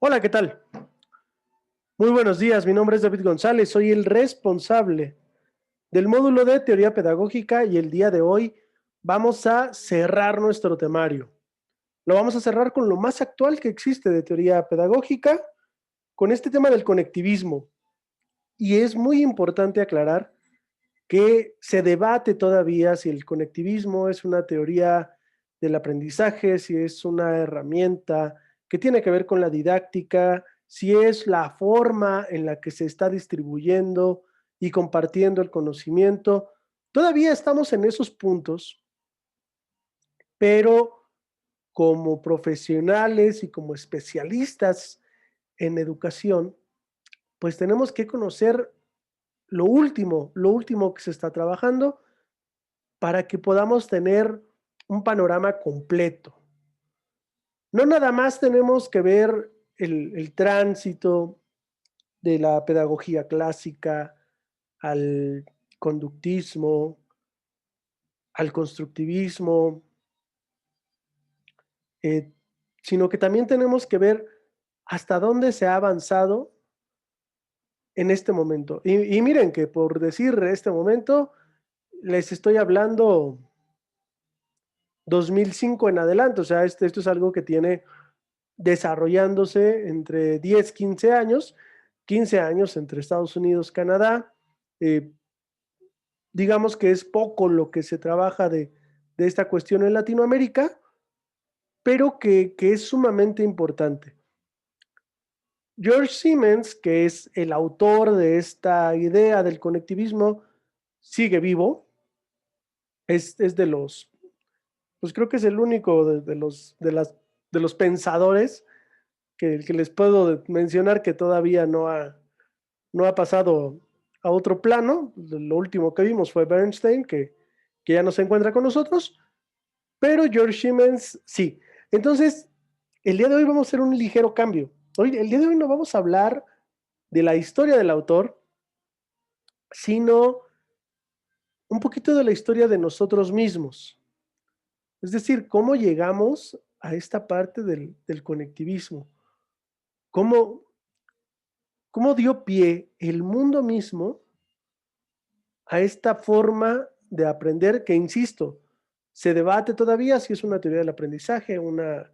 Hola, ¿qué tal? Muy buenos días, mi nombre es David González, soy el responsable del módulo de teoría pedagógica y el día de hoy vamos a cerrar nuestro temario. Lo vamos a cerrar con lo más actual que existe de teoría pedagógica, con este tema del conectivismo. Y es muy importante aclarar que se debate todavía si el conectivismo es una teoría del aprendizaje, si es una herramienta que tiene que ver con la didáctica, si es la forma en la que se está distribuyendo y compartiendo el conocimiento. Todavía estamos en esos puntos, pero como profesionales y como especialistas en educación, pues tenemos que conocer lo último que se está trabajando para que podamos tener un panorama completo. No nada más tenemos que ver el tránsito de la pedagogía clásica al conductismo, al constructivismo, eh, sino que también tenemos que ver hasta dónde se ha avanzado en este momento. Y miren que por decir este momento, les estoy hablando 2005 en adelante, o sea, esto es algo que tiene desarrollándose entre 10, 15 años entre Estados Unidos, Canadá. Eh, digamos que es poco lo que se trabaja de esta cuestión en Latinoamérica, pero que es sumamente importante. George Siemens, que es el autor de esta idea del conectivismo, sigue vivo, es de los, pues creo que es el único de los pensadores que les puedo mencionar que todavía no ha pasado a otro plano. Lo último que vimos fue Bernstein, que ya no se encuentra con nosotros, pero George Siemens sí. Entonces, el día de hoy vamos a hacer un ligero cambio. El día de hoy no vamos a hablar de la historia del autor, sino un poquito de la historia de nosotros mismos. Es decir, cómo llegamos a esta parte del conectivismo. Cómo, cómo dio pie el mundo mismo a esta forma de aprender que, insisto, se debate todavía si es una teoría del aprendizaje, una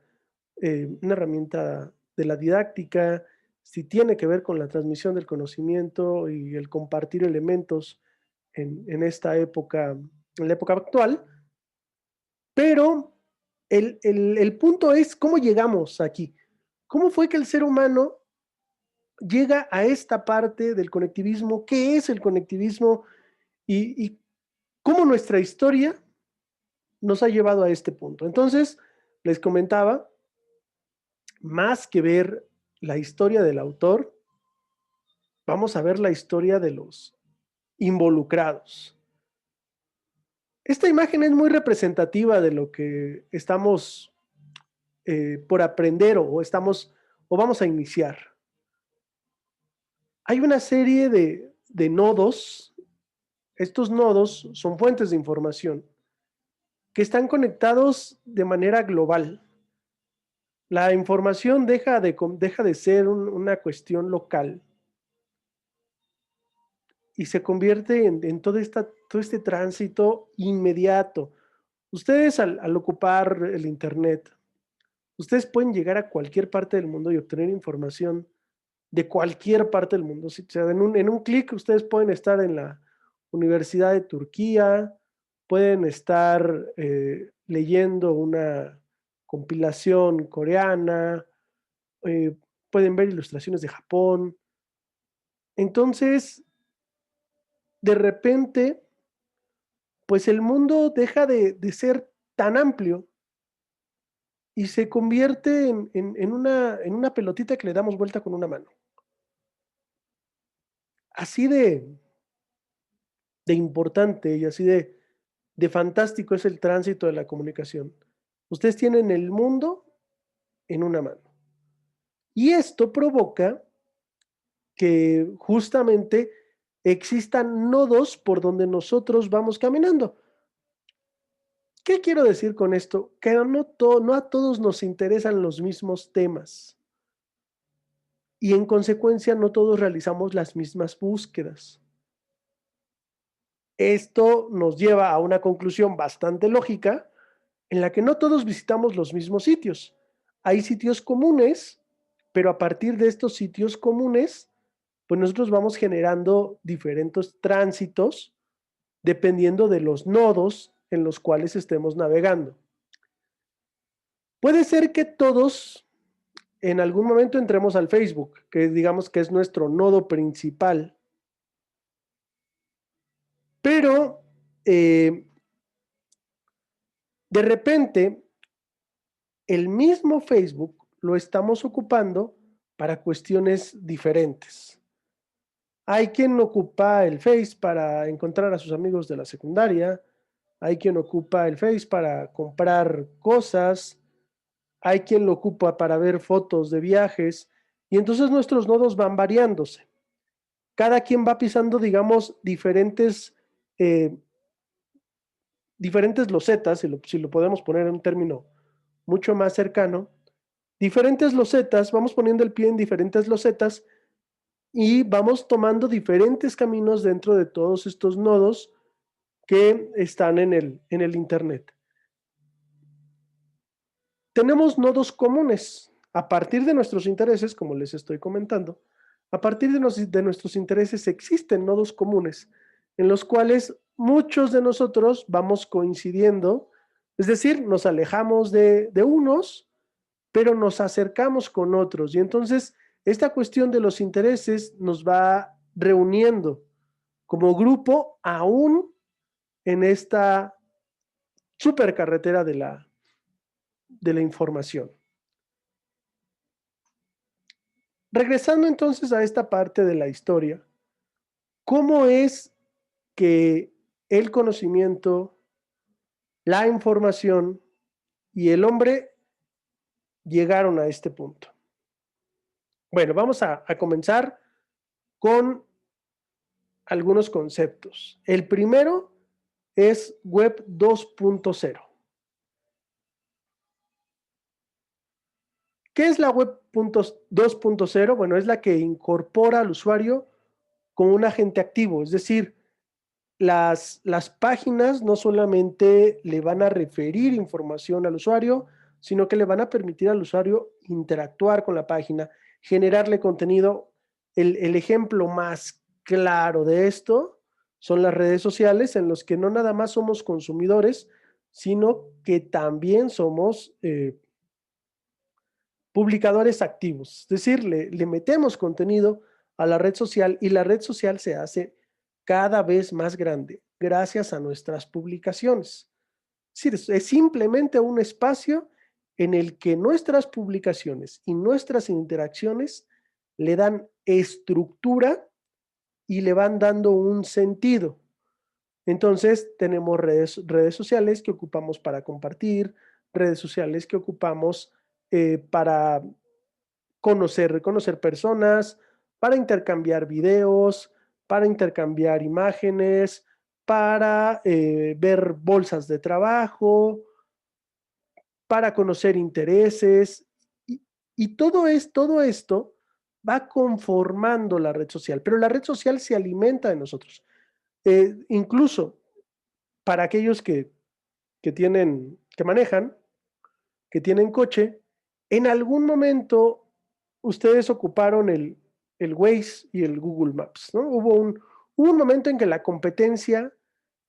herramienta de la didáctica, si tiene que ver con la transmisión del conocimiento y el compartir elementos en esta época, en la época actual, pero el punto es cómo llegamos aquí. ¿Cómo fue que el ser humano llega a esta parte del conectivismo? ¿Qué es el conectivismo? Y cómo nuestra historia nos ha llevado a este punto. Entonces, les comentaba, más que ver la historia del autor, vamos a ver la historia de los involucrados. Esta imagen es muy representativa de lo que estamos por aprender o vamos a iniciar. Hay una serie de nodos. Estos nodos son fuentes de información que están conectados de manera global. La información deja de ser una cuestión local y se convierte en todo este tránsito inmediato. Ustedes al ocupar el Internet, ustedes pueden llegar a cualquier parte del mundo y obtener información de cualquier parte del mundo. O sea, en un clic ustedes pueden estar en la Universidad de Turquía, pueden estar leyendo una compilación coreana, eh, pueden ver ilustraciones de Japón. Entonces, de repente, pues el mundo deja de ser tan amplio y se convierte en una pelotita que le damos vuelta con una mano. Así de importante y así de fantástico es el tránsito de la comunicación. Ustedes tienen el mundo en una mano. Y esto provoca que justamente existan nodos por donde nosotros vamos caminando. ¿Qué quiero decir con esto? Que no a todos nos interesan los mismos temas. y en consecuencia no todos realizamos las mismas búsquedas. Esto nos lleva a una conclusión bastante lógica en la que no todos visitamos los mismos sitios. Hay sitios comunes, pero a partir de estos sitios comunes, pues nosotros vamos generando diferentes tránsitos dependiendo de los nodos en los cuales estemos navegando. Puede ser que todos en algún momento entremos al Facebook, que digamos que es nuestro nodo principal, pero de repente el mismo Facebook lo estamos ocupando para cuestiones diferentes. Hay quien ocupa el Face para encontrar a sus amigos de la secundaria, hay quien ocupa el Face para comprar cosas, hay quien lo ocupa para ver fotos de viajes, y entonces nuestros nodos van variándose. Cada quien va pisando, digamos, eh, diferentes losetas, si lo podemos poner en un término mucho más cercano, diferentes losetas, vamos poniendo el pie en diferentes losetas y vamos tomando diferentes caminos dentro de todos estos nodos que están en el Internet. Tenemos nodos comunes a partir de nuestros intereses, como les estoy comentando. A partir de nuestros intereses existen nodos comunes en los cuales muchos de nosotros vamos coincidiendo, es decir, nos alejamos de unos, pero nos acercamos con otros. Y entonces esta cuestión de los intereses nos va reuniendo como grupo aún en esta supercarretera de la información. Regresando entonces a esta parte de la historia, ¿cómo es que el conocimiento, la información y el hombre llegaron a este punto? Bueno, vamos a comenzar con algunos conceptos. El primero es Web 2.0. ¿Qué es la Web 2.0? Bueno, es la que incorpora al usuario como un agente activo, es decir, las páginas no solamente le van a referir información al usuario, sino que le van a permitir al usuario interactuar con la página, generarle contenido. El ejemplo más claro de esto son las redes sociales, en los que no nada más somos consumidores, sino que también somos publicadores activos. Es decir, le metemos contenido a la red social y la red social se hace cada vez más grande gracias a nuestras publicaciones. Es decir, es simplemente un espacio en el que nuestras publicaciones y nuestras interacciones le dan estructura y le van dando un sentido. Entonces, tenemos redes sociales que ocupamos para compartir, redes sociales que ocupamos para conocer personas, para intercambiar videos, para intercambiar imágenes, para ver bolsas de trabajo, para conocer intereses. Y todo esto va conformando la red social, pero la red social se alimenta de nosotros. Incluso para aquellos que manejan, que tienen coche, en algún momento ustedes ocuparon el Waze y el Google Maps, ¿no? Hubo un momento en que la competencia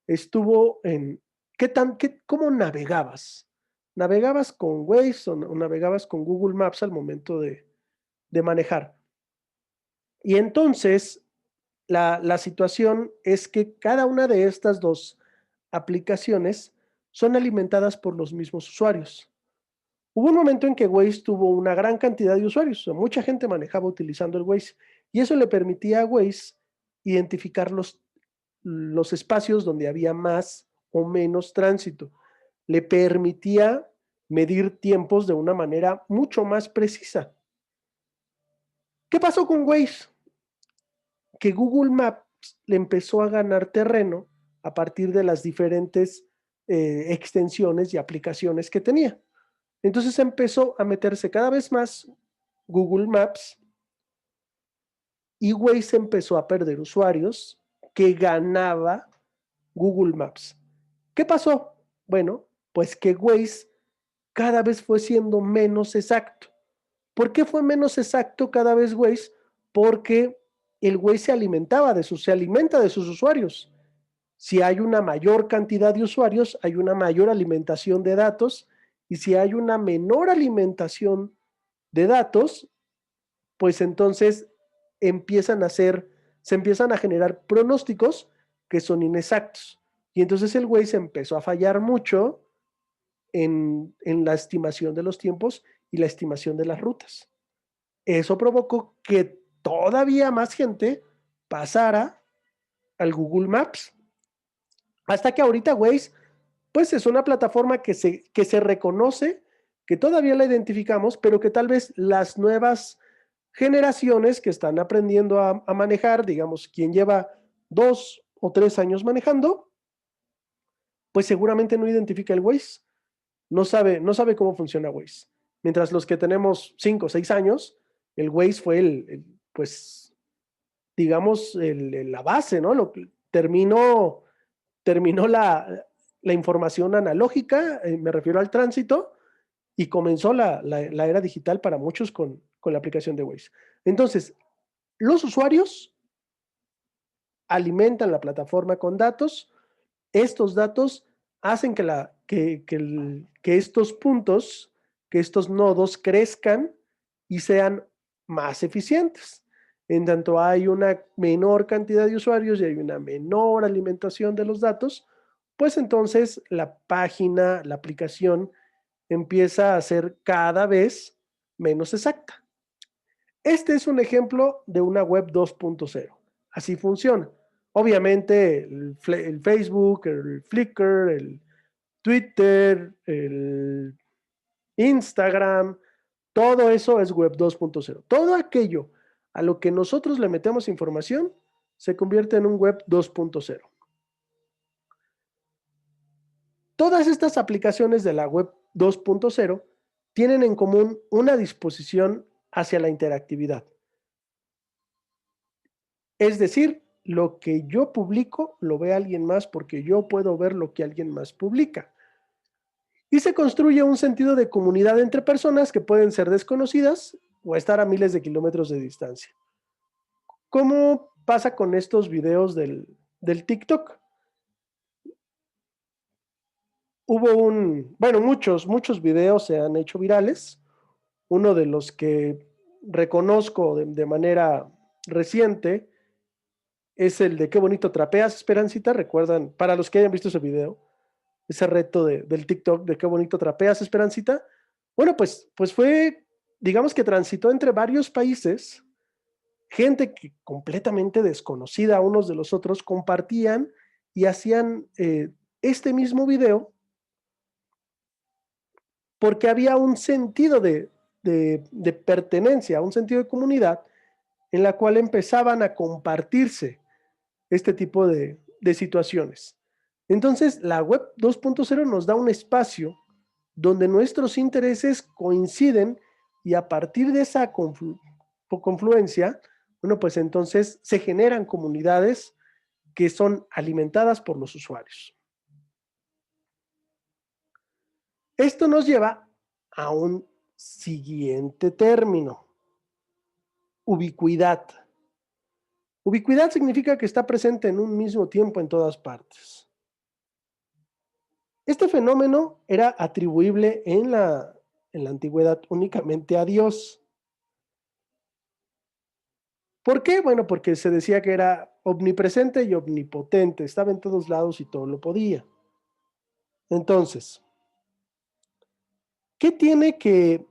estuvo en cómo navegabas. ¿Navegabas con Waze o navegabas con Google Maps al momento de manejar? Y entonces la situación es que cada una de estas dos aplicaciones son alimentadas por los mismos usuarios. Hubo un momento en que Waze tuvo una gran cantidad de usuarios, o sea, mucha gente manejaba utilizando el Waze, y eso le permitía a Waze identificar los espacios donde había más o menos tránsito. Le permitía medir tiempos de una manera mucho más precisa. ¿Qué pasó con Waze? Que Google Maps le empezó a ganar terreno a partir de las diferentes extensiones y aplicaciones que tenía. Entonces empezó a meterse cada vez más Google Maps y Waze empezó a perder usuarios que ganaba Google Maps. ¿Qué pasó? Bueno, pues que Waze cada vez fue siendo menos exacto. ¿Por qué fue menos exacto cada vez Waze? Porque el Waze se alimenta de sus usuarios. Si hay una mayor cantidad de usuarios, hay una mayor alimentación de datos, y si hay una menor alimentación de datos, pues entonces empiezan a ser, se empiezan a generar pronósticos que son inexactos. Y entonces el Waze empezó a fallar mucho en la estimación de los tiempos y la estimación de las rutas. Eso provocó que todavía más gente pasara al Google Maps. Hasta que ahorita Waze, pues es una plataforma que se reconoce, que todavía la identificamos, pero que tal vez las nuevas generaciones que están aprendiendo a manejar, digamos, quien lleva 2 o 3 años manejando, pues seguramente no identifica el Waze, no sabe cómo funciona Waze. Mientras los que tenemos 5 o 6 años, el Waze fue pues, digamos, la base, ¿no? Terminó la información analógica, me refiero al tránsito, y comenzó la era digital para muchos con la aplicación de Waze. Entonces, los usuarios alimentan la plataforma con datos. Estos datos hacen que estos puntos, que estos nodos crezcan y sean más eficientes. En tanto hay una menor cantidad de usuarios y hay una menor alimentación de los datos, pues entonces la página, la aplicación empieza a ser cada vez menos exacta. Este es un ejemplo de una web 2.0. Así funciona. Obviamente el Facebook, el Flickr, el Twitter, el Instagram, todo eso es web 2.0. Todo aquello a lo que nosotros le metemos información se convierte en un web 2.0. Todas estas aplicaciones de la web 2.0 tienen en común una disposición hacia la interactividad. Es decir, lo que yo publico lo ve alguien más porque yo puedo ver lo que alguien más publica. Y se construye un sentido de comunidad entre personas que pueden ser desconocidas o estar a miles de kilómetros de distancia. ¿Cómo pasa con estos videos del TikTok? Bueno, muchos videos se han hecho virales. Uno de los que reconozco de manera reciente es el de qué bonito trapeas, Esperancita. ¿Recuerdan? Para los que hayan visto ese video, ese reto del TikTok de qué bonito trapeas, Esperancita. Bueno, pues fue, digamos que transitó entre varios países, gente que completamente desconocida unos de los otros compartían y hacían este mismo video porque había un sentido de pertenencia, un sentido de comunidad en la cual empezaban a compartirse este tipo de situaciones. Entonces, la web 2.0 nos da un espacio donde nuestros intereses coinciden y a partir de esa confluencia, bueno, pues entonces se generan comunidades que son alimentadas por los usuarios. Esto nos lleva a un siguiente término: ubicuidad. Ubicuidad significa que está presente en un mismo tiempo en todas partes. Este fenómeno era atribuible en la antigüedad únicamente a Dios. ¿Por qué? Bueno, porque se decía que era omnipresente y omnipotente, estaba en todos lados y todo lo podía. Entonces, ¿qué tiene que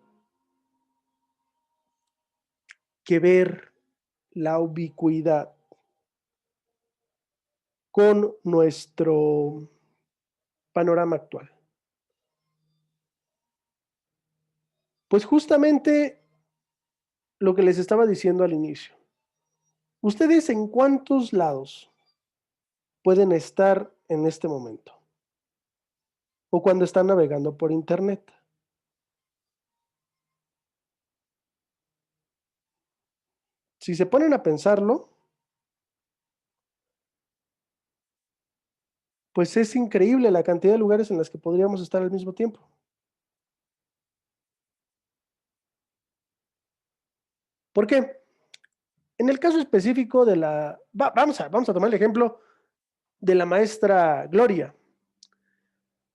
ver la ubicuidad con nuestro panorama actual? Pues justamente lo que les estaba diciendo al inicio. ¿Ustedes en cuántos lados pueden estar en este momento? O cuando están navegando por internet. si se ponen a pensarlo, pues es increíble la cantidad de lugares en las que podríamos estar al mismo tiempo. ¿Por qué? En el caso específico de vamos a tomar el ejemplo de la maestra Gloria.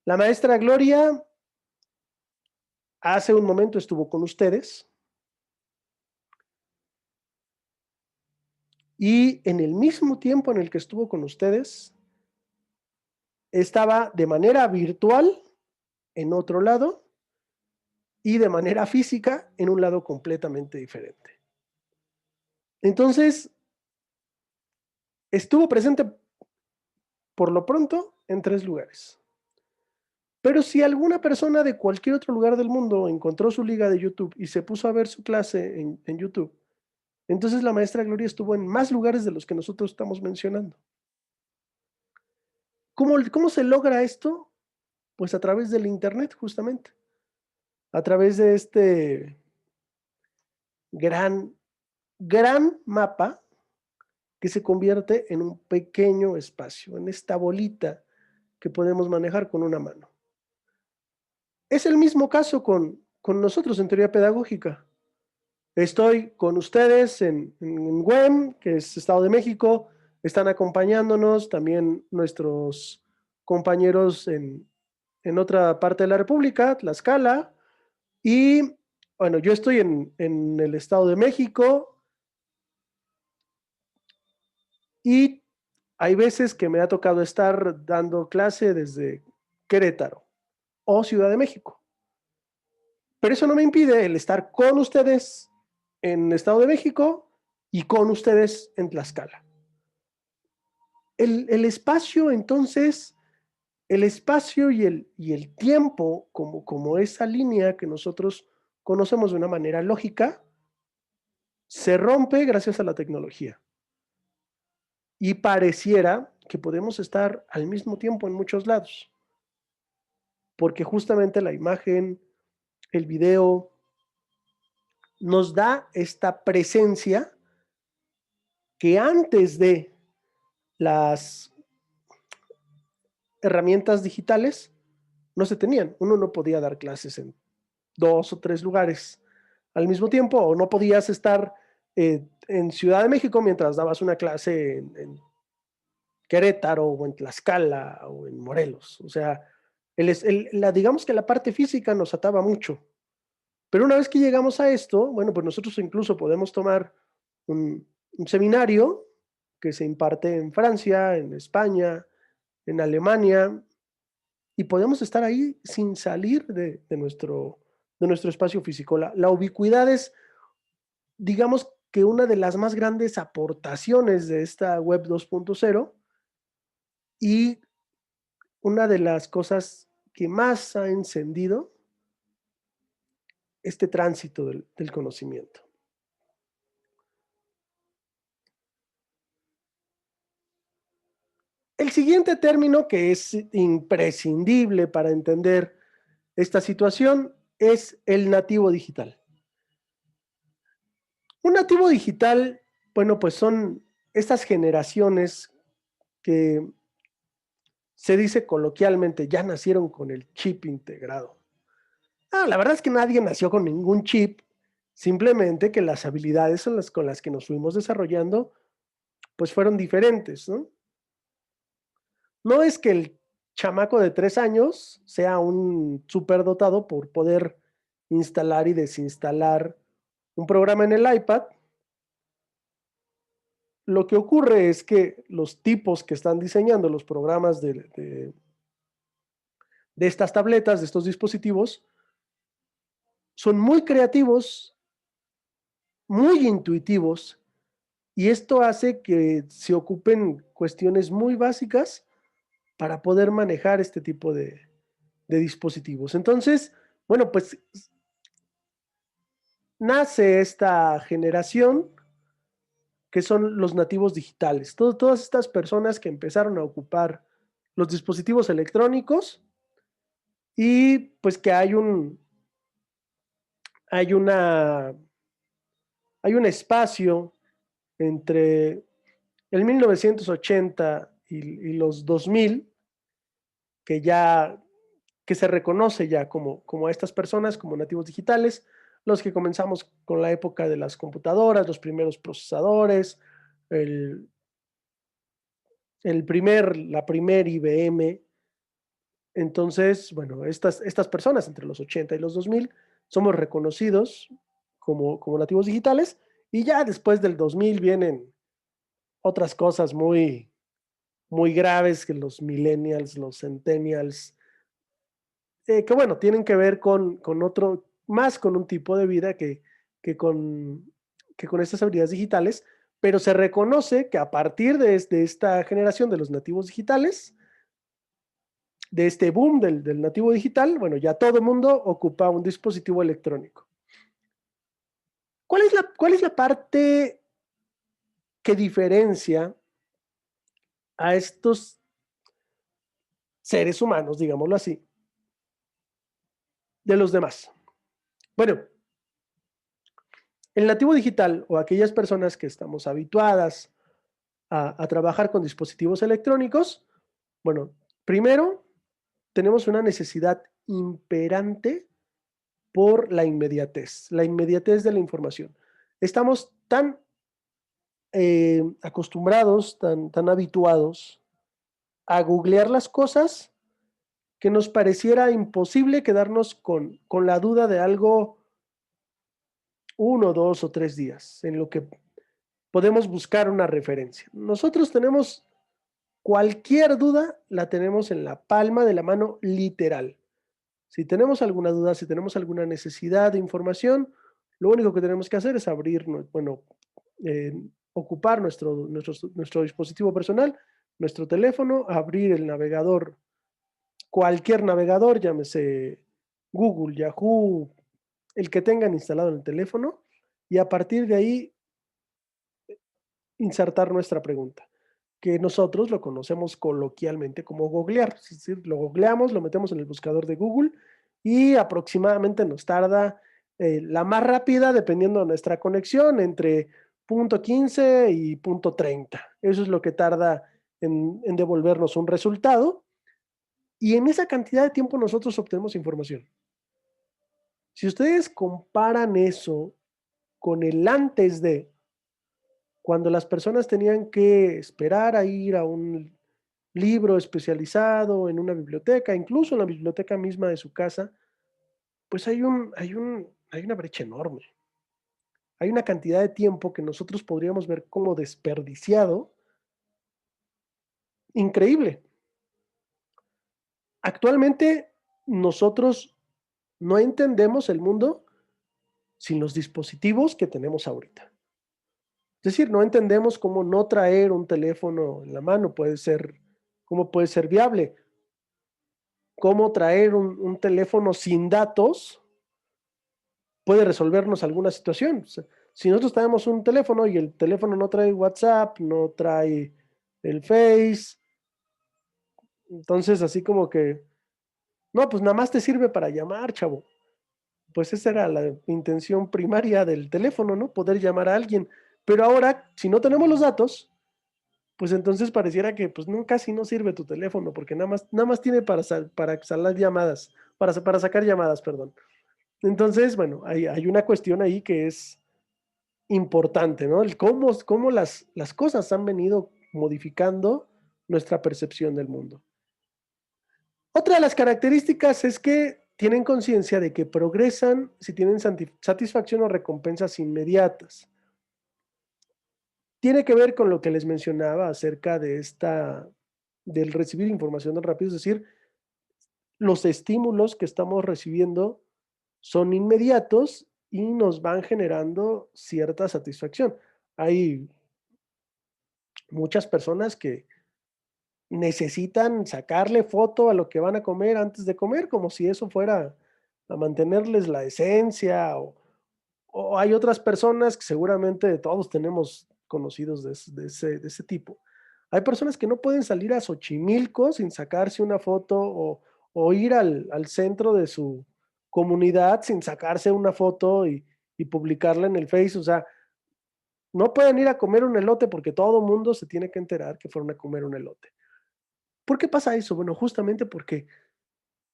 La maestra Gloria hace un momento estuvo con ustedes y en el mismo tiempo en el que estuvo con ustedes, estaba de manera virtual en otro lado y de manera física en un lado completamente diferente. Entonces, estuvo presente por lo pronto en 3 lugares. Pero si alguna persona de cualquier otro lugar del mundo encontró su liga de YouTube y se puso a ver su clase en YouTube, entonces la maestra Gloria estuvo en más lugares de los que nosotros estamos mencionando. ¿Cómo se logra esto? Pues a través del Internet, justamente. A través de este gran, gran mapa que se convierte en un pequeño espacio, en esta bolita que podemos manejar con una mano. Es el mismo caso con nosotros en teoría pedagógica. Estoy con ustedes en WEM, que es Estado de México, están acompañándonos también nuestros compañeros en otra parte de la República, Tlaxcala, y bueno, yo estoy en el Estado de México y hay veces que me ha tocado estar dando clase desde Querétaro o Ciudad de México. Pero eso no me impide el estar con ustedes en Estado de México y con ustedes en Tlaxcala. El espacio, entonces, el espacio y el tiempo, como esa línea que nosotros conocemos de una manera lógica, se rompe gracias a la tecnología. Y pareciera que podemos estar al mismo tiempo en muchos lados, porque justamente la imagen, el video, nos da esta presencia que antes de las herramientas digitales no se tenían. Uno no podía dar clases en 2 o 3 lugares al mismo tiempo, o no podías estar en Ciudad de México mientras dabas una clase en Querétaro o en Tlaxcala o en Morelos. O sea, digamos que la parte física nos ataba mucho. Pero una vez que llegamos a esto, bueno, pues nosotros incluso podemos tomar un seminario que se imparte en Francia, en España, en Alemania, y podemos estar ahí sin salir de nuestro espacio físico. La ubicuidad es, digamos que una de las más grandes aportaciones de esta web 2.0 y una de las cosas que más ha encendido este tránsito del conocimiento. El siguiente término que es imprescindible para entender esta situación es el nativo digital. Un nativo digital, bueno, pues son estas generaciones que se dice coloquialmente ya nacieron con el chip integrado. La verdad es que nadie nació con ningún chip, simplemente que las habilidades con las que nos fuimos desarrollando, pues fueron diferentes, ¿no? No es que el chamaco de 3 años sea un superdotado por poder instalar y desinstalar un programa en el iPad. Lo que ocurre es que los tipos que están diseñando los programas de estas tabletas, de estos dispositivos, son muy creativos, muy intuitivos, y esto hace que se ocupen cuestiones muy básicas para poder manejar este tipo de dispositivos. Entonces, bueno, pues nace esta generación que son los nativos digitales. Todas estas personas que empezaron a ocupar los dispositivos electrónicos y pues que hay una hay un espacio entre el 1980 y los 2000, que ya que se reconoce ya como a estas personas, como nativos digitales, los que comenzamos con la época de las computadoras, los primeros procesadores, el, la primer IBM. Entonces, bueno, estas personas entre los 80 y los 2000 somos reconocidos como nativos digitales, y ya después del 2000 vienen otras cosas muy graves que los millennials, los centennials, que bueno, tienen que ver con otro, más con un tipo de vida que con, que con estas habilidades digitales, pero se reconoce que a partir de esta generación de los nativos digitales, de este boom del nativo digital, bueno, ya todo el mundo ocupa un dispositivo electrónico. Cuál es la parte que diferencia a estos seres humanos, digámoslo así, de los demás? Bueno, el nativo digital o aquellas personas que estamos habituadas a trabajar con dispositivos electrónicos, bueno, primero tenemos una necesidad imperante por la inmediatez de la información. Estamos tan acostumbrados, tan habituados a googlear las cosas que nos pareciera imposible quedarnos con la duda de algo 1, 2 o 3 días, en lo que podemos buscar una referencia. Nosotros tenemos cualquier duda, la tenemos en la palma de la mano literal. Si tenemos alguna duda, si tenemos alguna necesidad de información, lo único que tenemos que hacer es abrir, bueno, eh, ocupar nuestro dispositivo personal, nuestro teléfono, abrir el navegador, cualquier navegador, llámese Google, Yahoo, el que tengan instalado en el teléfono, y a partir de ahí insertar nuestra pregunta, que nosotros lo conocemos coloquialmente como googlear. Es decir, lo googleamos, lo metemos en el buscador de Google y aproximadamente nos tarda la más rápida, dependiendo de nuestra conexión, entre .15 y .30. Eso es lo que tarda en devolvernos un resultado, y en esa cantidad de tiempo nosotros obtenemos información. Si ustedes comparan eso con el antes de, cuando las personas tenían que esperar a ir a un libro especializado en una biblioteca, incluso en la biblioteca misma de su casa, pues hay una brecha enorme. Hay una cantidad de tiempo que nosotros podríamos ver como desperdiciado, increíble. Actualmente nosotros no entendemos el mundo sin los dispositivos que tenemos ahorita. Es decir, no entendemos cómo no traer un teléfono en la mano cómo puede ser viable, cómo traer un teléfono sin datos puede resolvernos alguna situación. O sea, si nosotros tenemos un teléfono y el teléfono no trae WhatsApp, no trae el Face, entonces así como que, no, pues nada más te sirve para llamar, chavo. Pues esa era la intención primaria del teléfono, ¿no? Poder llamar a alguien. Pero ahora, si no tenemos los datos, pues entonces pareciera que pues no, casi no sirve tu teléfono, porque nada más tiene para sacar llamadas, para sacar llamadas, perdón. Entonces, bueno, hay una cuestión ahí que es importante, ¿no? El cómo las cosas han venido modificando nuestra percepción del mundo. Otra de las características es que tienen conciencia de que progresan si tienen satisfacción o recompensas inmediatas. Tiene que ver con lo que les mencionaba acerca del recibir información tan rápido, es decir, los estímulos que estamos recibiendo son inmediatos y nos van generando cierta satisfacción. Hay muchas personas que necesitan sacarle foto a lo que van a comer antes de comer, como si eso fuera a mantenerles la esencia, o hay otras personas que seguramente todos tenemos conocidos de ese tipo. Hay personas que no pueden salir a Xochimilco sin sacarse una foto, o ir al centro de su comunidad sin sacarse una foto y publicarla en el Face. O sea, No pueden ir a comer un elote porque todo el mundo se tiene que enterar que fueron a comer un elote. ¿Por qué pasa eso? Bueno, justamente porque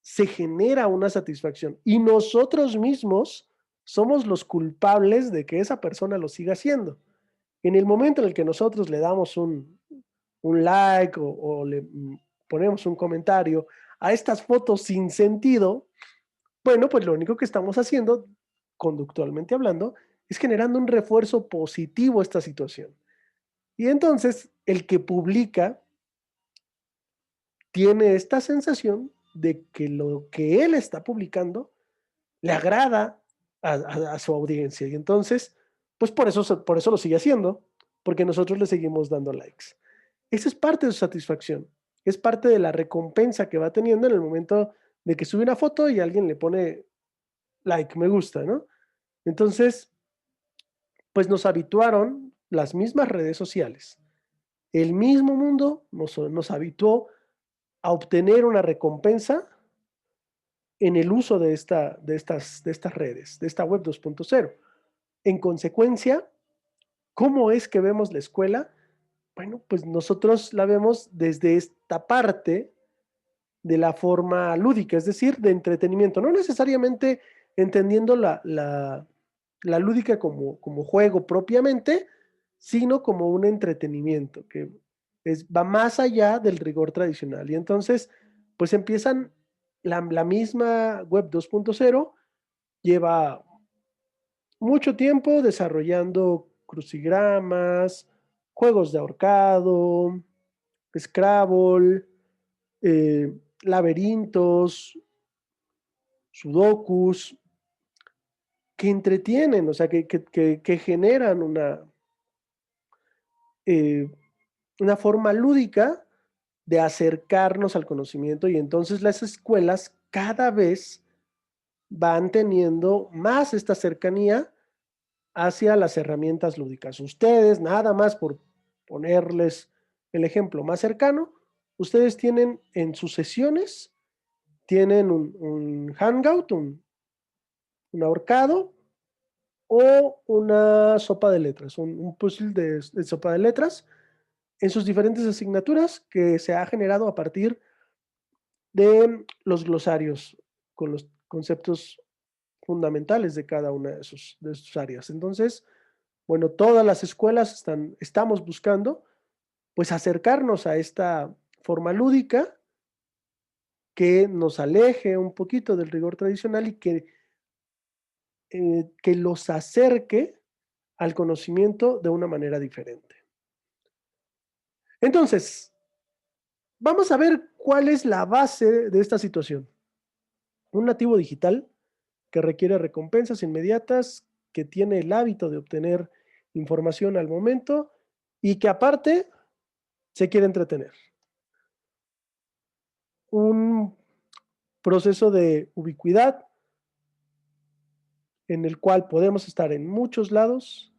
se genera una satisfacción y nosotros mismos somos los culpables de que esa persona lo siga haciendo. En el momento en el que nosotros le damos un like o le ponemos un comentario a estas fotos sin sentido, bueno, pues lo único que estamos haciendo, conductualmente hablando, es generando un refuerzo positivo a esta situación. Y entonces el que publica tiene esta sensación de que lo que él está publicando le agrada a su audiencia. Y entonces, pues por eso lo sigue haciendo, porque nosotros le seguimos dando likes. Esa es parte de su satisfacción, es parte de la recompensa que va teniendo en el momento de que sube una foto y alguien le pone like, me gusta, ¿no? Entonces, pues nos habituaron las mismas redes sociales. El mismo mundo nos habituó a obtener una recompensa en el uso de estas redes, de esta web 2.0. En consecuencia, ¿cómo es que vemos la escuela? Bueno, pues nosotros la vemos desde esta parte de la forma lúdica, es decir, de entretenimiento, no necesariamente entendiendo la lúdica como juego propiamente, sino como un entretenimiento que va más allá del rigor tradicional. Y entonces, pues empiezan la misma web 2.0, lleva mucho tiempo desarrollando crucigramas, juegos de ahorcado, Scrabble, laberintos, sudokus, que entretienen, o sea, que generan eh, una forma lúdica de acercarnos al conocimiento y entonces las escuelas cada vez van teniendo más esta cercanía hacia las herramientas lúdicas. Ustedes, nada más por ponerles el ejemplo más cercano, ustedes tienen en sus sesiones, tienen un hangout, un ahorcado o una sopa de letras, un puzzle de sopa de letras en sus diferentes asignaturas que se ha generado a partir de los glosarios con los conceptos fundamentales de cada una de sus áreas. Entonces, bueno, todas las escuelas estamos buscando pues acercarnos a esta forma lúdica que nos aleje un poquito del rigor tradicional y que los acerque al conocimiento de una manera diferente. Entonces, vamos a ver cuál es la base de esta situación. Un nativo digital que requiere recompensas inmediatas, que tiene el hábito de obtener información al momento y que aparte se quiere entretener. Un proceso de ubicuidad en el cual podemos estar en muchos lados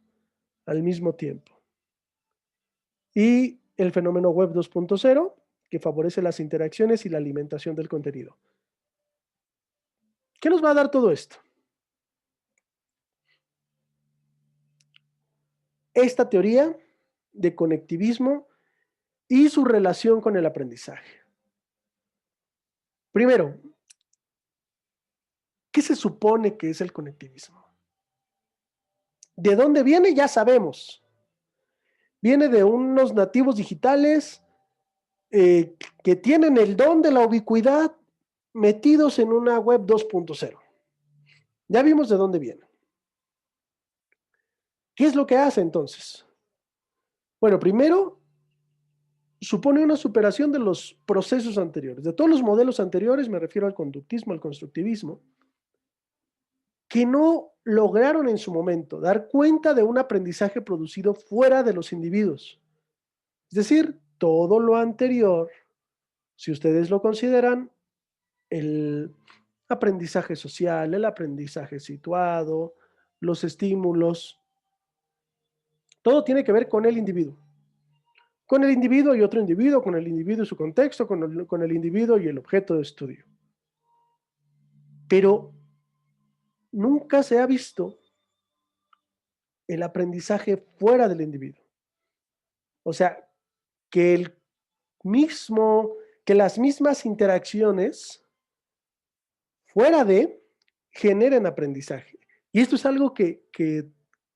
al mismo tiempo. Y el fenómeno web 2.0, que favorece las interacciones y la alimentación del contenido. ¿Qué nos va a dar todo esto? Esta teoría de conectivismo y su relación con el aprendizaje. Primero, ¿qué se supone que es el conectivismo? ¿De dónde viene? Ya sabemos. Viene de unos nativos digitales que tienen el don de la ubicuidad metidos en una web 2.0. Ya vimos de dónde viene. ¿Qué es lo que hace entonces? Bueno, primero, supone una superación de los procesos anteriores. De todos los modelos anteriores, me refiero al conductismo, al constructivismo, que no lograron en su momento dar cuenta de un aprendizaje producido fuera de los individuos. Es decir, todo lo anterior, si ustedes lo consideran, el aprendizaje social, el aprendizaje situado, los estímulos, todo tiene que ver con el individuo. Con el individuo y otro individuo, con el individuo y su contexto, con el individuo y el objeto de estudio. Pero nunca se ha visto el aprendizaje fuera del individuo. O sea, que el mismo, que las mismas interacciones fuera de generen aprendizaje. Y esto es algo que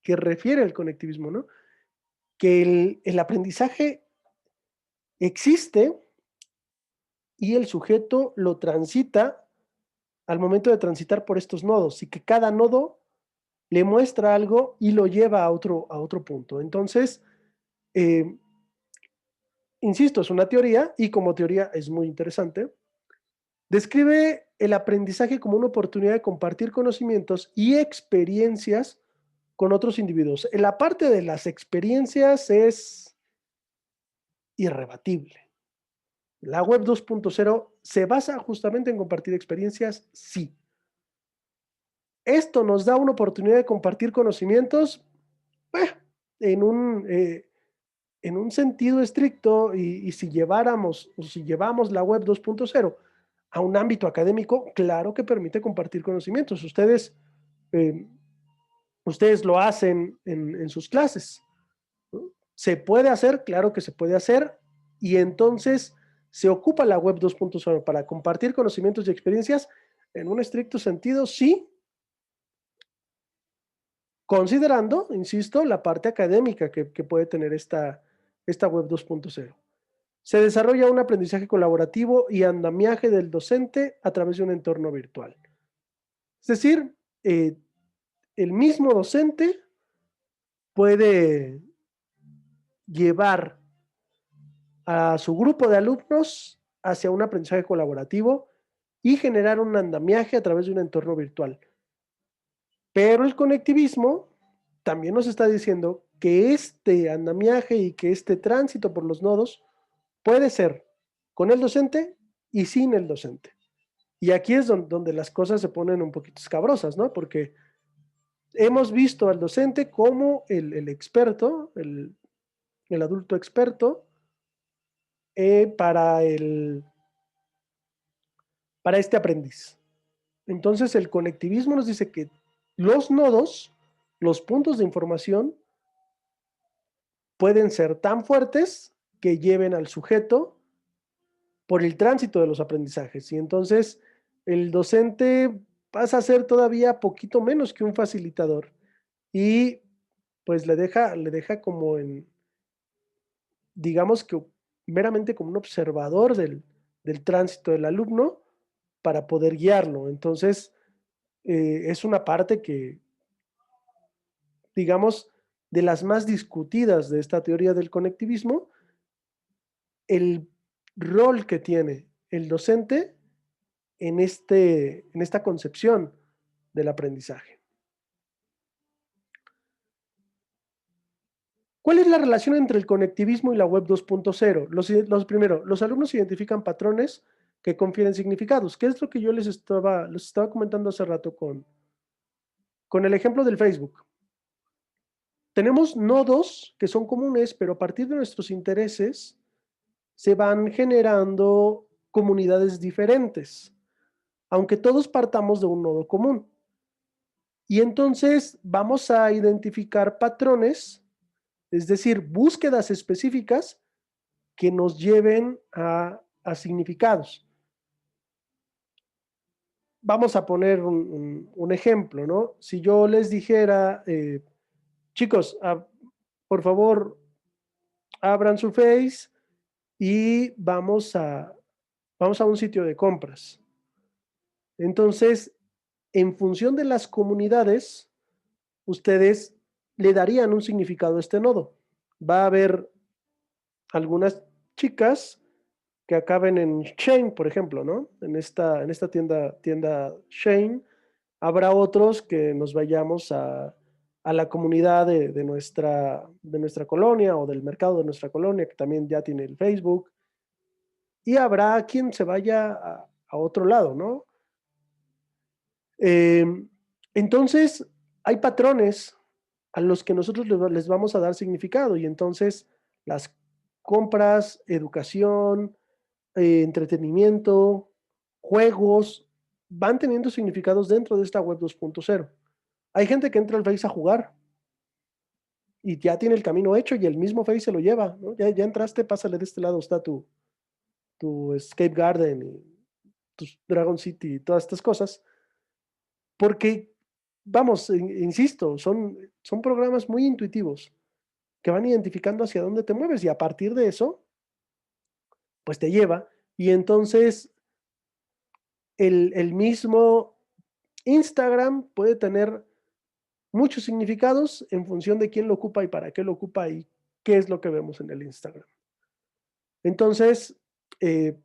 refiere al conectivismo, ¿no? Que el aprendizaje existe y el sujeto lo transita al momento de transitar por estos nodos y que cada nodo le muestra algo y lo lleva a otro punto. Entonces, eh, insisto, es una teoría y como teoría es muy interesante. Describe el aprendizaje como una oportunidad de compartir conocimientos y experiencias con otros individuos. La parte de las experiencias es irrebatible. La web 2.0 se basa justamente en compartir experiencias, sí. Esto nos da una oportunidad de compartir conocimientos eh, en en un sentido estricto y si lleváramos o si llevamos la web 2.0 a un ámbito académico, claro que permite compartir conocimientos. Eh, ustedes lo hacen en sus clases, ¿no? ¿Se puede hacer? Claro que se puede hacer. Y entonces se ocupa la web 2.0 para compartir conocimientos y experiencias en un estricto sentido, sí, considerando, insisto, la parte académica que puede tener esta web 2.0. Se desarrolla un aprendizaje colaborativo y andamiaje del docente a través de un entorno virtual. Es decir, eh, el mismo docente puede llevar a su grupo de alumnos hacia un aprendizaje colaborativo y generar un andamiaje a través de un entorno virtual. Pero el conectivismo también nos está diciendo que este andamiaje y que este tránsito por los nodos puede ser con el docente y sin el docente. Y aquí es donde las cosas se ponen un poquito escabrosas, ¿no? Porque hemos visto al docente como el experto, el adulto experto, para para este aprendiz. Entonces el conectivismo nos dice que los nodos, los puntos de información, pueden ser tan fuertes que lleven al sujeto por el tránsito de los aprendizajes. Y entonces el docente pasa a ser todavía poquito menos que un facilitador y pues le deja como en, digamos que meramente como un observador del tránsito del alumno para poder guiarlo. Entonces, es una parte que, digamos, de las más discutidas de esta teoría del conectivismo, el rol que tiene el docente en esta concepción del aprendizaje. ¿Cuál es la relación entre el conectivismo y la web 2.0? Primero, los alumnos identifican patrones que confieren significados, que es lo que yo les estaba comentando hace rato con el ejemplo del Facebook. Tenemos nodos que son comunes, pero a partir de nuestros intereses se van generando comunidades diferentes, aunque todos partamos de un nodo común. Y entonces vamos a identificar patrones, es decir, búsquedas específicas que nos lleven a significados. Vamos a poner un ejemplo, ¿no? Si yo les dijera, chicos, por favor, abran su Face y vamos a un sitio de compras. Entonces, en función de las comunidades, ustedes le darían un significado a este nodo. Va a haber algunas chicas que acaben en Shane, por ejemplo, ¿no? En esta tienda Shane, habrá otros que nos vayamos a la comunidad de nuestra colonia o del mercado de nuestra colonia, que también ya tiene el Facebook, y habrá quien se vaya a otro lado, ¿no? Eh, entonces, hay patrones a los que nosotros les vamos a dar significado y entonces las compras, educación, entretenimiento, juegos, van teniendo significados dentro de esta web 2.0. Hay gente que entra al Face a jugar, y ya tiene el camino hecho y el mismo Face se lo lleva, ¿no? Ya entraste, pásale de este lado, está tu Escape Garden y tus Dragon City y todas estas cosas, porque, vamos, insisto, son programas muy intuitivos que van identificando hacia dónde te mueves y a partir de eso, pues te lleva. Y entonces el mismo Instagram puede tener muchos significados en función de quién lo ocupa y para qué lo ocupa y qué es lo que vemos en el Instagram. Entonces, eh,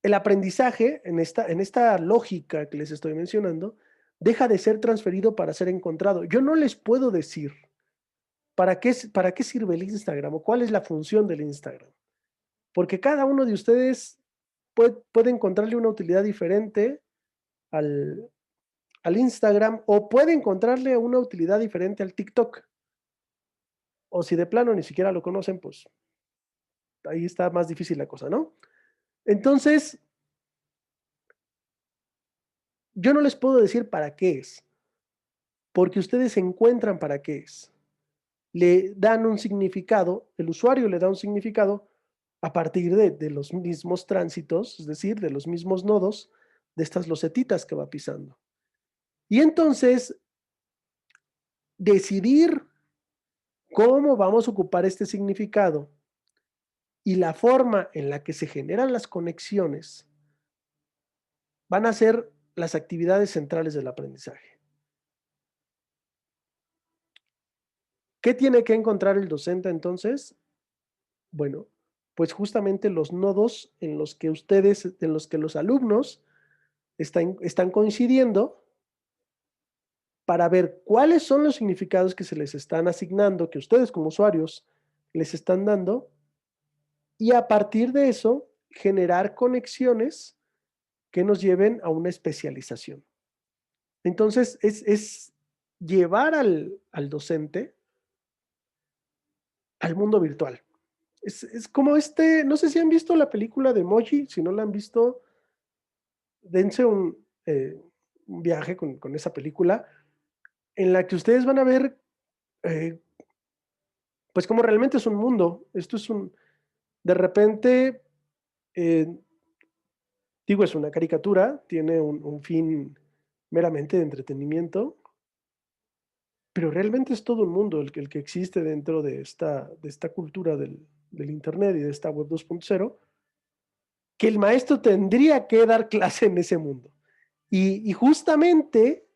el aprendizaje en esta lógica que les estoy mencionando deja de ser transferido para ser encontrado. Yo no les puedo decir para qué sirve el Instagram o cuál es la función del Instagram, porque cada uno de ustedes puede encontrarle una utilidad diferente al, al Instagram o puede encontrarle una utilidad diferente al TikTok. O si de plano ni siquiera lo conocen, pues ahí está más difícil la cosa, ¿no? Entonces, yo no les puedo decir para qué es, porque ustedes encuentran para qué es. Le dan un significado, el usuario le da un significado a partir de los mismos tránsitos, es decir, de los mismos nodos de estas losetitas que va pisando. Y entonces, decidir cómo vamos a ocupar este significado y la forma en la que se generan las conexiones van a ser las actividades centrales del aprendizaje. ¿Qué tiene que encontrar el docente entonces? Bueno, pues justamente los nodos en los que los alumnos están coincidiendo para ver cuáles son los significados que se les están asignando, que ustedes como usuarios les están dando, y a partir de eso generar conexiones que nos lleven a una especialización. Entonces, es llevar al docente al mundo virtual. Es como no sé si han visto la película de Emoji, si no la han visto, dense un viaje con esa película, en la que ustedes van a ver, eh, pues como realmente es un mundo. Esto es de repente, eh, digo, es una caricatura, tiene un fin meramente de entretenimiento, pero realmente es todo un mundo el que existe dentro de esta cultura del Internet y de esta web 2.0, que el maestro tendría que dar clase en ese mundo. Y justamente,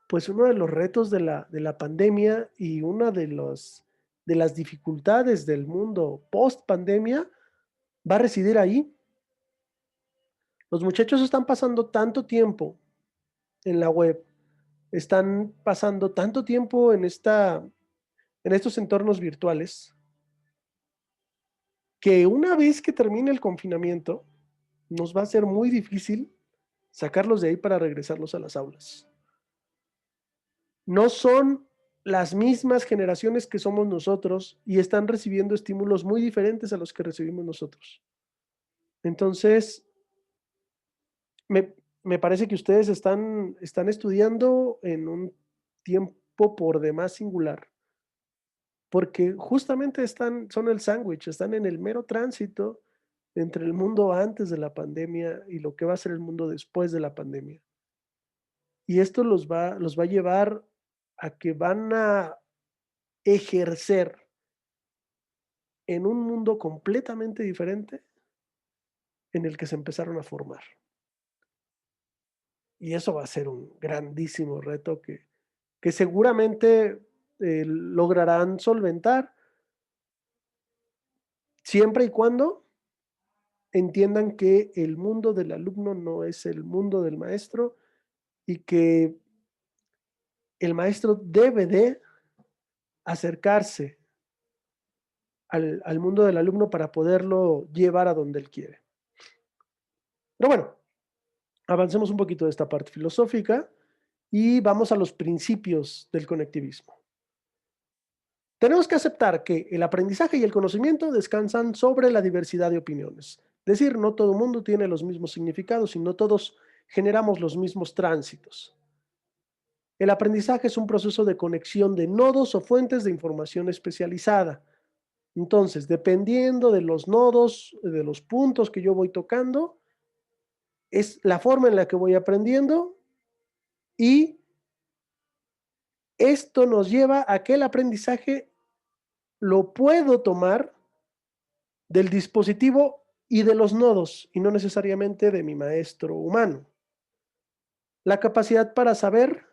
pues uno de los retos de la pandemia y una de las dificultades del mundo post pandemia va a residir ahí. Los muchachos están pasando tanto tiempo en la web, están pasando tanto tiempo en estos entornos virtuales, que una vez que termine el confinamiento, nos va a ser muy difícil sacarlos de ahí para regresarlos a las aulas. No son las mismas generaciones que somos nosotros y están recibiendo estímulos muy diferentes a los que recibimos nosotros. Entonces, me, me parece que ustedes están estudiando en un tiempo por demás singular, porque justamente son el sándwich, están en el mero tránsito entre el mundo antes de la pandemia y lo que va a ser el mundo después de la pandemia. Y esto los va a llevar a que van a ejercer en un mundo completamente diferente en el que se empezaron a formar. Y eso va a ser un grandísimo reto que seguramente lograrán solventar siempre y cuando entiendan que el mundo del alumno no es el mundo del maestro y que el maestro debe de acercarse al mundo del alumno para poderlo llevar a donde él quiere. Pero bueno, avancemos un poquito de esta parte filosófica y vamos a los principios del conectivismo. Tenemos que aceptar que el aprendizaje y el conocimiento descansan sobre la diversidad de opiniones. Es decir, no todo el mundo tiene los mismos significados y no todos generamos los mismos tránsitos. El aprendizaje es un proceso de conexión de nodos o fuentes de información especializada. Entonces, dependiendo de los nodos, de los puntos que yo voy tocando, es la forma en la que voy aprendiendo y esto nos lleva a que el aprendizaje lo puedo tomar del dispositivo y de los nodos y no necesariamente de mi maestro humano. La capacidad para saber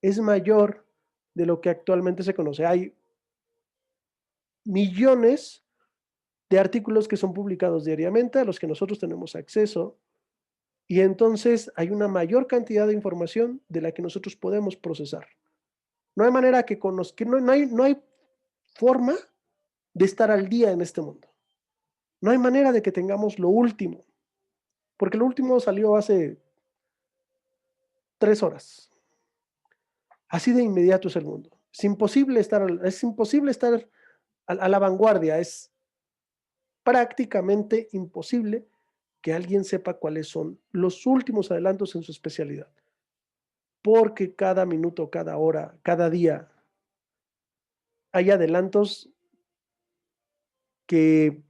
es mayor de lo que actualmente se conoce. Hay millones de artículos que son publicados diariamente, a los que nosotros tenemos acceso, y entonces hay una mayor cantidad de información de la que nosotros podemos procesar. No hay manera que conozca, no hay forma de estar al día en este mundo. No hay manera de que tengamos lo último, porque lo último salió hace 3 horas. Así de inmediato es el mundo. Es imposible estar a la vanguardia, es prácticamente imposible que alguien sepa cuáles son los últimos adelantos en su especialidad, porque cada minuto, cada hora, cada día hay adelantos que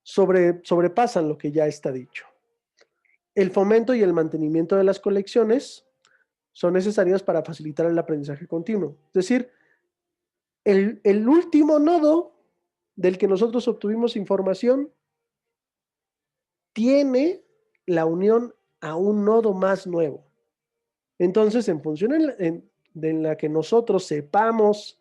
sobrepasan lo que ya está dicho. El fomento y el mantenimiento de las colecciones son necesarios para facilitar el aprendizaje continuo. Es decir, el último nodo del que nosotros obtuvimos información tiene la unión a un nodo más nuevo. Entonces, en función en la que nosotros sepamos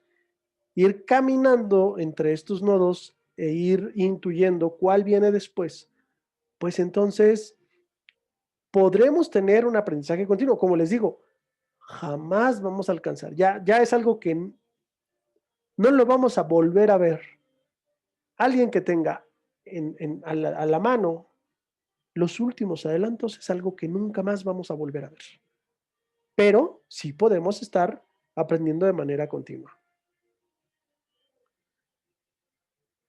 ir caminando entre estos nodos e ir intuyendo cuál viene después, pues entonces podremos tener un aprendizaje continuo. Como les digo, jamás vamos a alcanzar. Ya es algo que no lo vamos a volver a ver. Alguien que tenga a la mano los últimos adelantos es algo que nunca más vamos a volver a ver. Pero sí podemos estar aprendiendo de manera continua.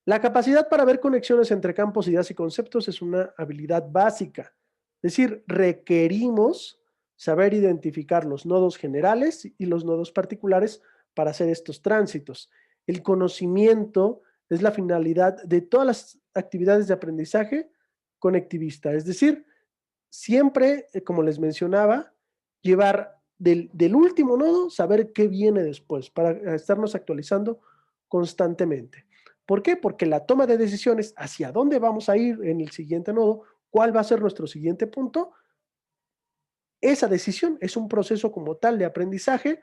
La capacidad para ver conexiones entre campos, ideas y conceptos es una habilidad básica. Es decir, requerimos saber identificar los nodos generales y los nodos particulares para hacer estos tránsitos. El conocimiento es la finalidad de todas las actividades de aprendizaje conectivista. Es decir, siempre, como les mencionaba, llevar del último nodo, saber qué viene después, para estarnos actualizando constantemente. ¿Por qué? Porque la toma de decisiones hacia dónde vamos a ir en el siguiente nodo, cuál va a ser nuestro siguiente punto, esa decisión es un proceso como tal de aprendizaje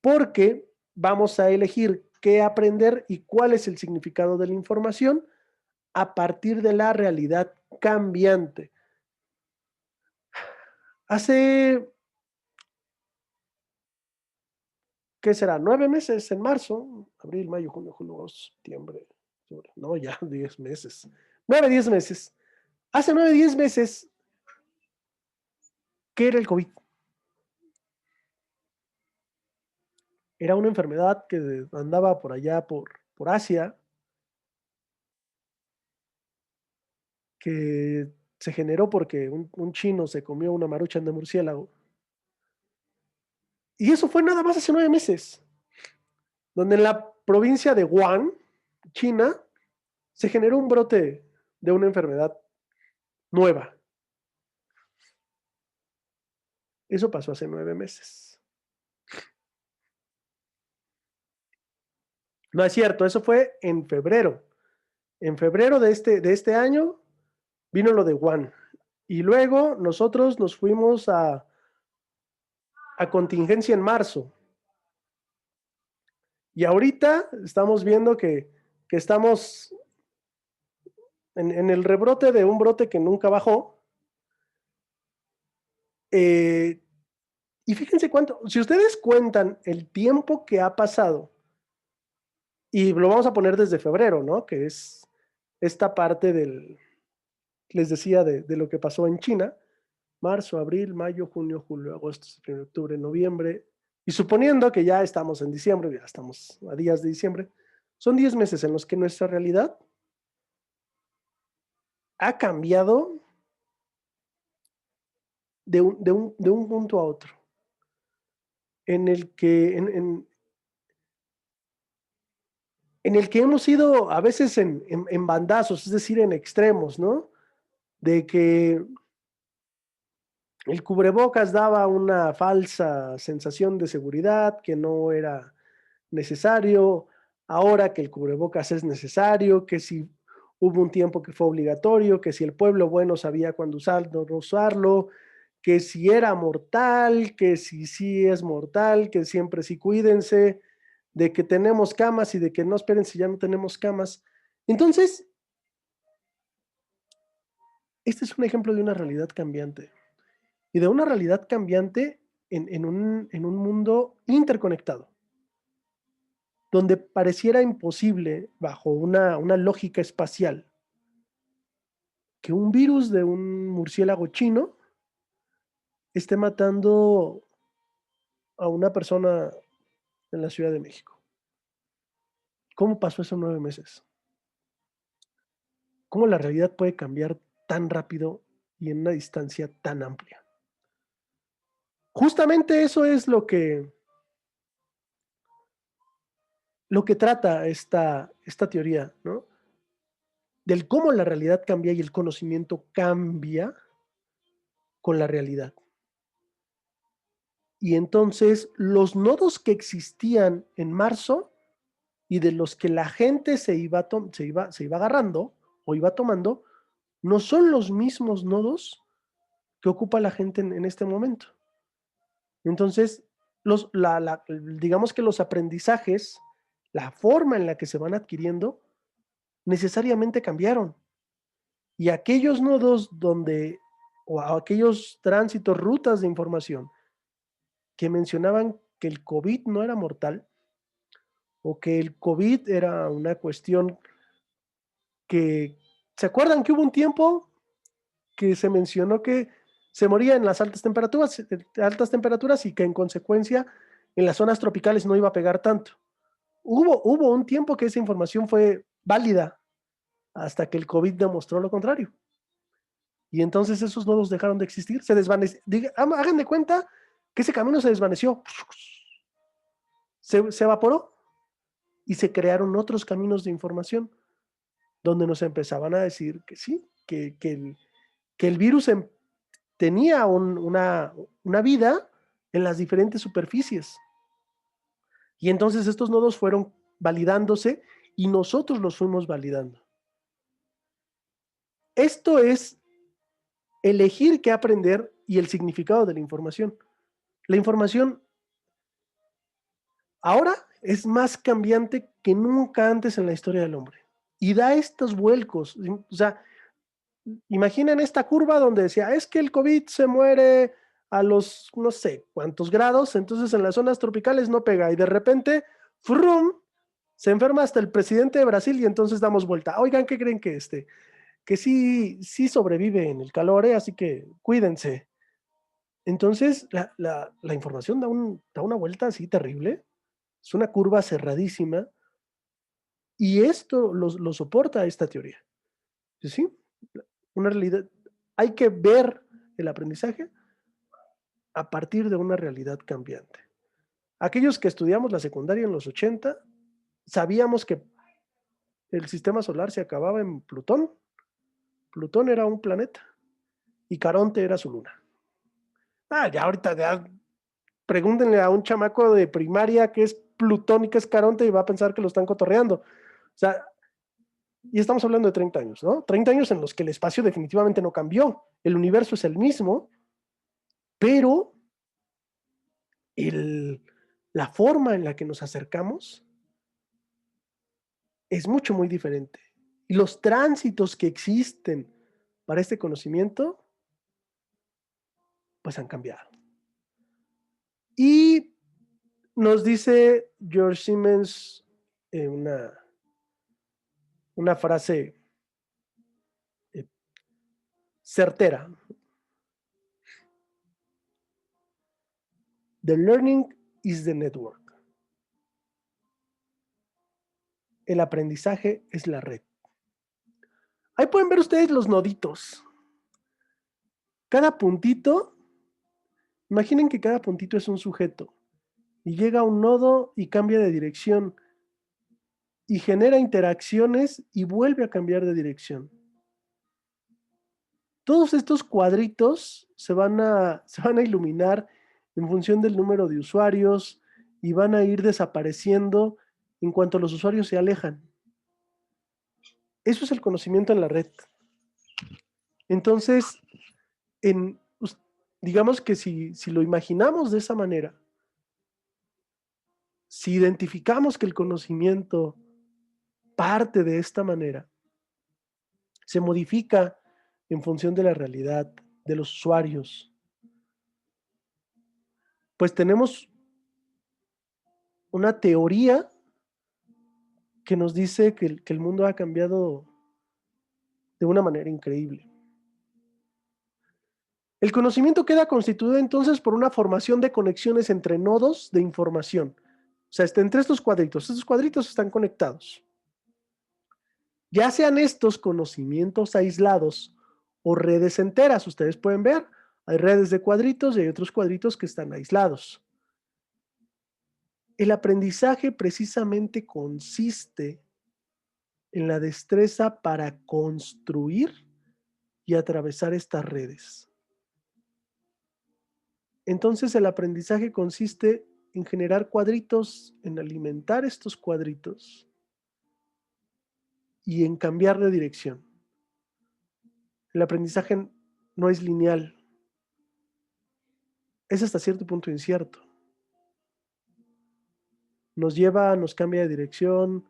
porque vamos a elegir qué aprender y cuál es el significado de la información a partir de la realidad cambiante. Hace, ¿qué será? 9 meses en marzo, abril, mayo, junio, julio, agosto, septiembre, octubre. No, ya 10 meses. 9, 10 meses. Hace 9, 10 meses, ¿qué era el COVID? Era una enfermedad que andaba por allá, por Asia, que se generó porque un chino se comió una maruchan de murciélago. Y eso fue nada más hace 9 meses, donde en la provincia de Wuhan, China, se generó un brote de una enfermedad nueva. Eso pasó hace 9 meses. No es cierto, eso fue en febrero. En febrero de este año vino lo de Wuhan. Y luego nosotros nos fuimos a contingencia en marzo. Y ahorita estamos viendo que estamos en el rebrote de un brote que nunca bajó. Eh, y fíjense cuánto, si ustedes cuentan el tiempo que ha pasado, y lo vamos a poner desde febrero, ¿no? Que es esta parte les decía, de lo que pasó en China, marzo, abril, mayo, junio, julio, agosto, septiembre, octubre, noviembre, y suponiendo que ya estamos en diciembre, ya estamos a días de diciembre, son 10 meses en los que nuestra realidad ha cambiado de un punto a otro. en el que, en el que hemos ido a veces en bandazos, es decir, en extremos, ¿no? De que el cubrebocas daba una falsa sensación de seguridad, que no era necesario, ahora que el cubrebocas es necesario, que si hubo un tiempo que fue obligatorio, que si el pueblo bueno sabía cuándo usarlo, no usarlo, que si era mortal, que si sí es mortal, que siempre sí cuídense, de que tenemos camas y de que no esperen si ya no tenemos camas. Entonces, este es un ejemplo de una realidad cambiante y de una realidad cambiante en un mundo interconectado, donde pareciera imposible, bajo una lógica espacial, que un virus de un murciélago chino esté matando a una persona en la Ciudad de México. ¿Cómo pasó eso en 9 meses? ¿Cómo la realidad puede cambiar tan rápido y en una distancia tan amplia? Justamente eso es lo que trata esta teoría, ¿no? Del cómo la realidad cambia y el conocimiento cambia con la realidad. Y entonces los nodos que existían en marzo y de los que la gente se iba agarrando o iba tomando, no son los mismos nodos que ocupa la gente en este momento. Entonces, digamos que los aprendizajes, la forma en la que se van adquiriendo, necesariamente cambiaron. Y aquellos nodos donde, o aquellos tránsitos, rutas de información que mencionaban que el COVID no era mortal o que el COVID era una cuestión que, ¿se acuerdan que hubo un tiempo que se mencionó que se moría en las altas temperaturas y que en consecuencia en las zonas tropicales no iba a pegar tanto? Hubo un tiempo que esa información fue válida hasta que el COVID demostró lo contrario. Y entonces esos nodos dejaron de existir, se desvanecieron. Hagan de cuenta que ese camino se desvaneció, se evaporó y se crearon otros caminos de información donde nos empezaban a decir que sí, que el virus tenía una vida en las diferentes superficies. Y entonces estos nodos fueron validándose y nosotros los fuimos validando. Esto es elegir qué aprender y el significado de la información. La información ahora es más cambiante que nunca antes en la historia del hombre y da estos vuelcos. O sea, imaginen esta curva donde decía, es que el COVID se muere a los no sé cuántos grados, entonces en las zonas tropicales no pega y de repente, ¡frum!, se enferma hasta el presidente de Brasil y entonces damos vuelta. Oigan, ¿qué creen que sí sobrevive en el calor, así que cuídense? Entonces, la información da una vuelta así terrible, es una curva cerradísima y esto lo soporta esta teoría. ¿Sí? Una realidad, hay que ver el aprendizaje a partir de una realidad cambiante. Aquellos que estudiamos la secundaria en los 80, sabíamos que el sistema solar se acababa en Plutón. Plutón era un planeta y Caronte era su luna. Ya ahorita ya pregúntenle a un chamaco de primaria qué es Plutón y qué es Caronte y va a pensar que lo están cotorreando. O sea, y estamos hablando de 30 años, ¿no? 30 años en los que el espacio definitivamente no cambió. El universo es el mismo, pero el, la forma en la que nos acercamos es muy diferente. Y los tránsitos que existen para este conocimiento, pues han cambiado. Y nos dice George Siemens una frase eh, certera. The learning is the network. El aprendizaje es la red. Ahí pueden ver ustedes los noditos. Cada puntito, imaginen que cada puntito es un sujeto y llega a un nodo y cambia de dirección y genera interacciones y vuelve a cambiar de dirección. Todos estos cuadritos se van a iluminar en función del número de usuarios y van a ir desapareciendo en cuanto los usuarios se alejan. Eso es el conocimiento en la red. Entonces, en, digamos que si lo imaginamos de esa manera, si identificamos que el conocimiento parte de esta manera, se modifica en función de la realidad de los usuarios, pues tenemos una teoría que nos dice que el mundo ha cambiado de una manera increíble. El conocimiento queda constituido entonces por una formación de conexiones entre nodos de información. O sea, entre estos cuadritos están conectados. Ya sean estos conocimientos aislados o redes enteras, ustedes pueden ver, hay redes de cuadritos y hay otros cuadritos que están aislados. El aprendizaje precisamente consiste en la destreza para construir y atravesar estas redes. Entonces el aprendizaje consiste en generar cuadritos, en alimentar estos cuadritos y en cambiar de dirección. El aprendizaje no es lineal, es hasta cierto punto incierto. Nos lleva, nos cambia de dirección,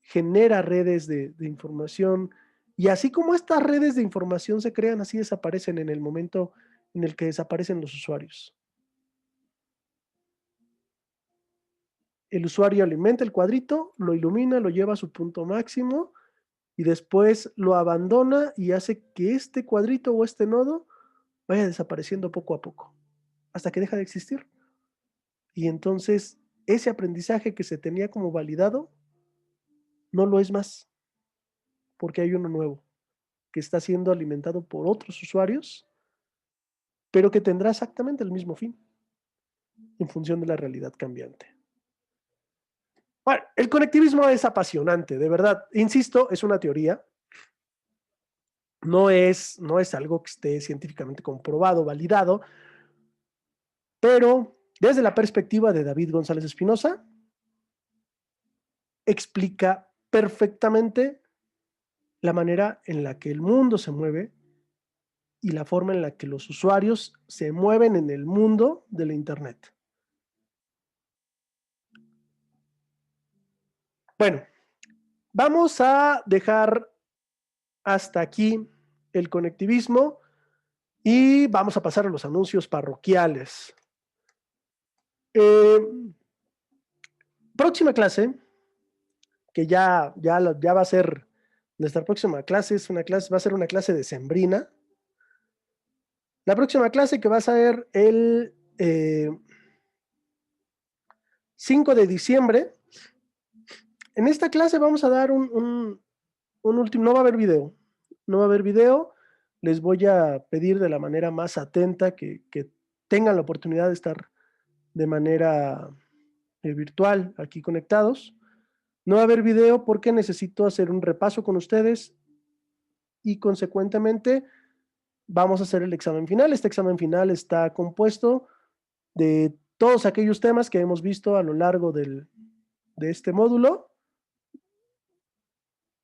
genera redes de información y así como estas redes de información se crean, así desaparecen en el momento en el que desaparecen los usuarios. El usuario alimenta el cuadrito, lo ilumina, lo lleva a su punto máximo y después lo abandona y hace que este cuadrito o este nodo vaya desapareciendo poco a poco, hasta que deja de existir. Y entonces ese aprendizaje que se tenía como validado no lo es más, porque hay uno nuevo que está siendo alimentado por otros usuarios, pero que tendrá exactamente el mismo fin en función de la realidad cambiante. Bueno, el conectivismo es apasionante, de verdad. Insisto, es una teoría, no es algo que esté científicamente comprobado, validado, pero desde la perspectiva de David González Espinosa, explica perfectamente la manera en la que el mundo se mueve y la forma en la que los usuarios se mueven en el mundo de la Internet. Bueno, vamos a dejar hasta aquí el conectivismo y vamos a pasar a los anuncios parroquiales. Eh, Próxima clase, que ya va a ser nuestra próxima clase, va a ser una clase decembrina. La próxima clase que va a ser el 5 de diciembre. En esta clase vamos a dar un último, no va a haber video, les voy a pedir de la manera más atenta que tengan la oportunidad de estar de manera virtual aquí conectados. No va a haber video porque necesito hacer un repaso con ustedes y consecuentemente vamos a hacer el examen final. Este examen final está compuesto de todos aquellos temas que hemos visto a lo largo de este módulo.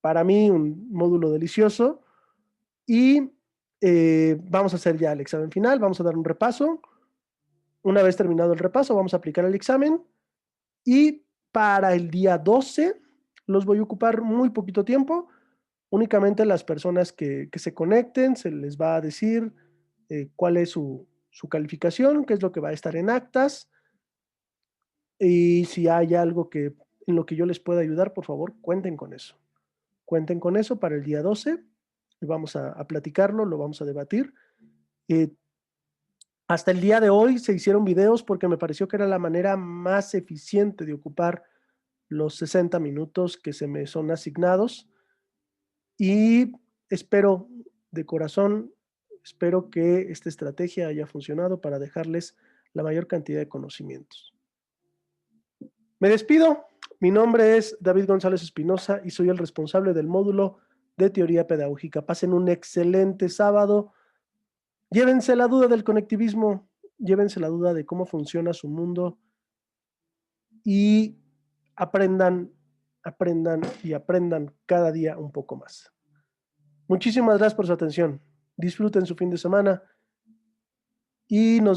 Para mí, un módulo delicioso. Y vamos a hacer ya el examen final, vamos a dar un repaso. Una vez terminado el repaso, vamos a aplicar el examen. Y para el día 12, los voy a ocupar muy poquito tiempo. Únicamente las personas que se conecten, se les va a decir cuál es su calificación, qué es lo que va a estar en actas. Y si hay algo en lo que yo les pueda ayudar, por favor, cuenten con eso. Cuenten con eso para el día 12. Y vamos a platicarlo, lo vamos a debatir. Eh, Hasta el día de hoy se hicieron videos porque me pareció que era la manera más eficiente de ocupar los 60 minutos que se me son asignados. Y espero de corazón, espero que esta estrategia haya funcionado para dejarles la mayor cantidad de conocimientos. Me despido. Mi nombre es David González Espinosa y soy el responsable del módulo de teoría pedagógica. Pasen un excelente sábado. Llévense la duda del conectivismo, llévense la duda de cómo funciona su mundo y aprendan, aprendan y aprendan cada día un poco más. Muchísimas gracias por su atención. Disfruten su fin de semana y nos